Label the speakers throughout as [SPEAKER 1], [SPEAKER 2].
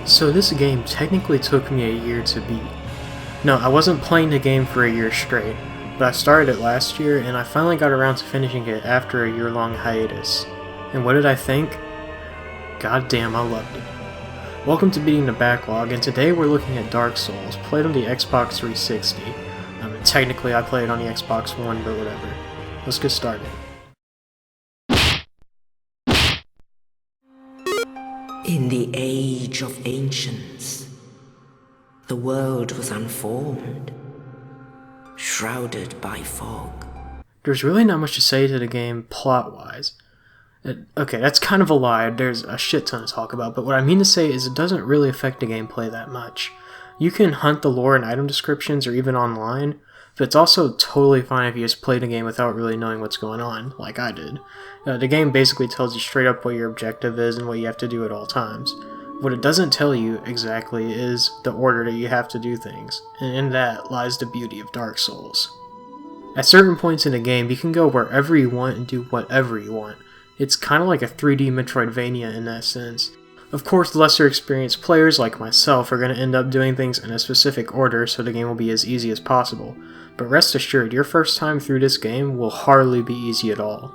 [SPEAKER 1] So this game technically took me a year to beat. No, I wasn't playing the game for a year straight, but I started it last year and I finally got around to finishing it after a year-long hiatus. And what did I think? God damn, I loved it. Welcome to Beating the Backlog, and today we're looking at Dark Souls, played on the Xbox 360. I mean, technically I played on the Xbox One, but whatever. Let's get started.
[SPEAKER 2] In the age of ancients, the world was unformed, shrouded by fog.
[SPEAKER 1] There's really not much to say to the game plot-wise. Okay, that's kind of a lie, there's a shit ton to talk about, but what I mean to say is it doesn't really affect the gameplay that much. You can hunt the lore and item descriptions or even online, but it's also totally fine if you just play the game without really knowing what's going on, like I did. The game basically tells you straight up what your objective is and what you have to do at all times. What it doesn't tell you exactly is the order that you have to do things, and in that lies the beauty of Dark Souls. At certain points in the game, you can go wherever you want and do whatever you want. It's kind of like a 3D Metroidvania in that sense. Of course, lesser experienced players like myself are going to end up doing things in a specific order so the game will be as easy as possible. But rest assured, your first time through this game will hardly be easy at all.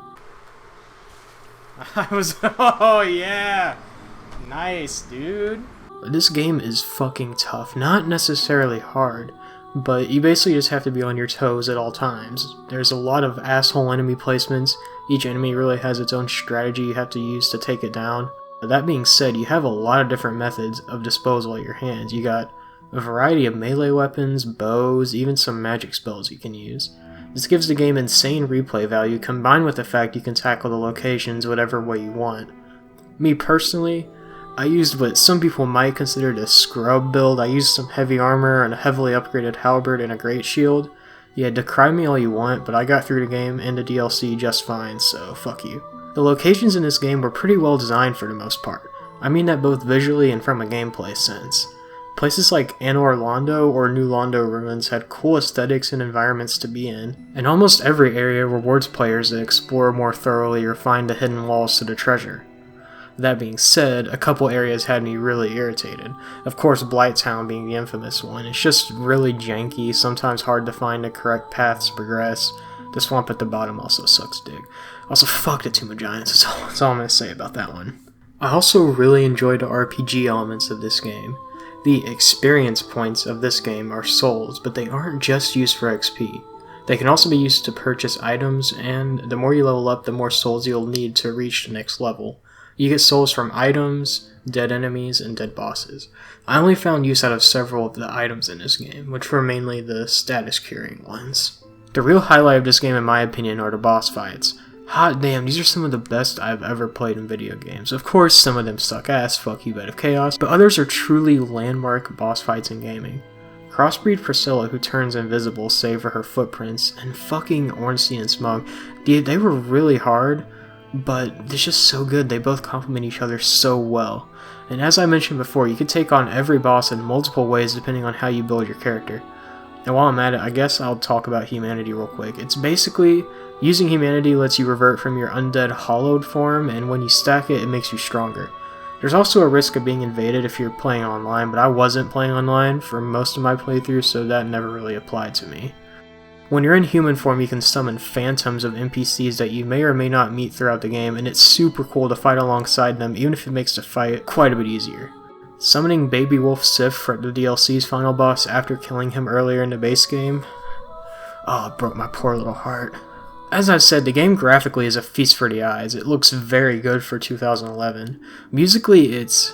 [SPEAKER 1] Oh yeah! Nice, dude! This game is fucking tough. Not necessarily hard, but you basically just have to be on your toes at all times. There's a lot of asshole enemy placements. Each enemy really has its own strategy you have to use to take it down. That being said, you have a lot of different methods of disposal at your hands. You got a variety of melee weapons, bows, even some magic spells you can use. This gives the game insane replay value, combined with the fact you can tackle the locations whatever way you want. Me personally, I used what some people might consider a scrub build. I used some heavy armor and a heavily upgraded halberd and a great shield. Yeah, decry me all you want, but I got through the game and the DLC just fine, so fuck you. The locations in this game were pretty well designed for the most part. I mean that both visually and from a gameplay sense. Places like Anor Londo or New Londo Ruins had cool aesthetics and environments to be in, and almost every area rewards players to explore more thoroughly or find the hidden walls to the treasure. That being said, a couple areas had me really irritated. Of course, Blighttown being the infamous one. It's just really janky, sometimes hard to find the correct paths to progress. The swamp at the bottom also sucks dick. Also, fuck the Tomb of Giants, that's all I'm going to say about that one. I also really enjoyed the RPG elements of this game. The experience points of this game are souls, but they aren't just used for XP. They can also be used to purchase items, and the more you level up, the more souls you'll need to reach the next level. You get souls from items, dead enemies, and dead bosses. I only found use out of several of the items in this game, which were mainly the status curing ones. The real highlight of this game in my opinion are the boss fights. Hot damn, these are some of the best I've ever played in video games. Of course, some of them suck ass, fuck you Bed of Chaos, but others are truly landmark boss fights in gaming. Crossbreed Priscilla, who turns invisible save for her footprints, and fucking Ornstein Smough, they were really hard, but they're just so good, they both complement each other so well. And as I mentioned before, you can take on every boss in multiple ways depending on how you build your character. And while I'm at it, I guess I'll talk about humanity real quick. It's basically, using humanity lets you revert from your undead hollowed form, and when you stack it, it makes you stronger. There's also a risk of being invaded if you're playing online, but I wasn't playing online for most of my playthrough, so that never really applied to me. When you're in human form, you can summon phantoms of NPCs that you may or may not meet throughout the game, and it's super cool to fight alongside them, even if it makes the fight quite a bit easier. Summoning Baby Wolf Sif for the DLC's final boss after killing him earlier in the base game, oh, it broke my poor little heart. As I've said, the game graphically is a feast for the eyes. It looks very good for 2011. Musically, it's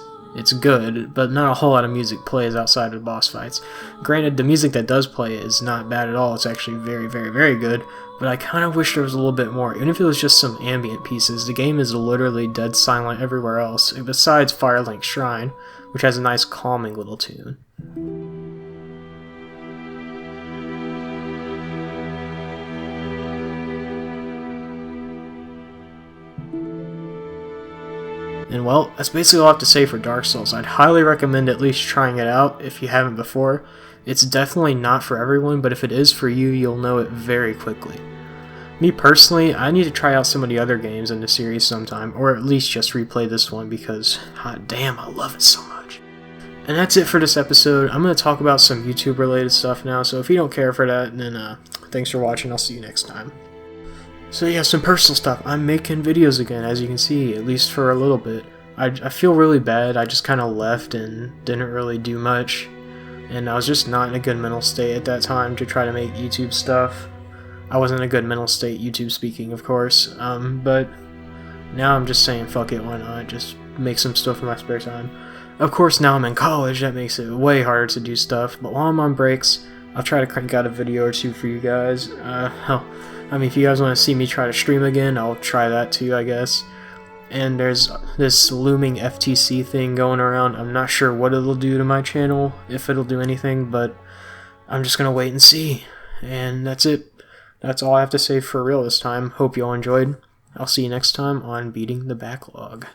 [SPEAKER 1] good, but not a whole lot of music plays outside of boss fights. Granted, the music that does play is not bad at all. It's actually very, very, very good, but I kind of wish there was a little bit more. Even if it was just some ambient pieces, the game is literally dead silent everywhere else, besides Firelink Shrine, which has a nice calming little tune. And well, that's basically all I have to say for Dark Souls. I'd highly recommend at least trying it out if you haven't before. It's definitely not for everyone, but if it is for you, you'll know it very quickly. Me personally, I need to try out some of the other games in the series sometime, or at least just replay this one because, hot damn, I love it so much. And that's it for this episode. I'm going to talk about some YouTube related stuff now, so if you don't care for that, then thanks for watching. I'll see you next time. So yeah, some personal stuff. I'm making videos again, as you can see, at least for a little bit. I feel really bad. I just kind of left and didn't really do much. And I was just not in a good mental state at that time to try to make YouTube stuff. I wasn't in a good mental state, YouTube speaking, of course. But now I'm just saying, fuck it, why not? Just make some stuff in my spare time. Of course, now I'm in college, that makes it way harder to do stuff. But while I'm on breaks, I'll try to crank out a video or two for you guys. Hell, I mean, if you guys want to see me try to stream again, I'll try that too, I guess. And there's this looming FTC thing going around. I'm not sure what it'll do to my channel, if it'll do anything, but I'm just gonna wait and see. And that's it. That's all I have to say for real this time. Hope you all enjoyed. I'll see you next time on Beating the Backlog.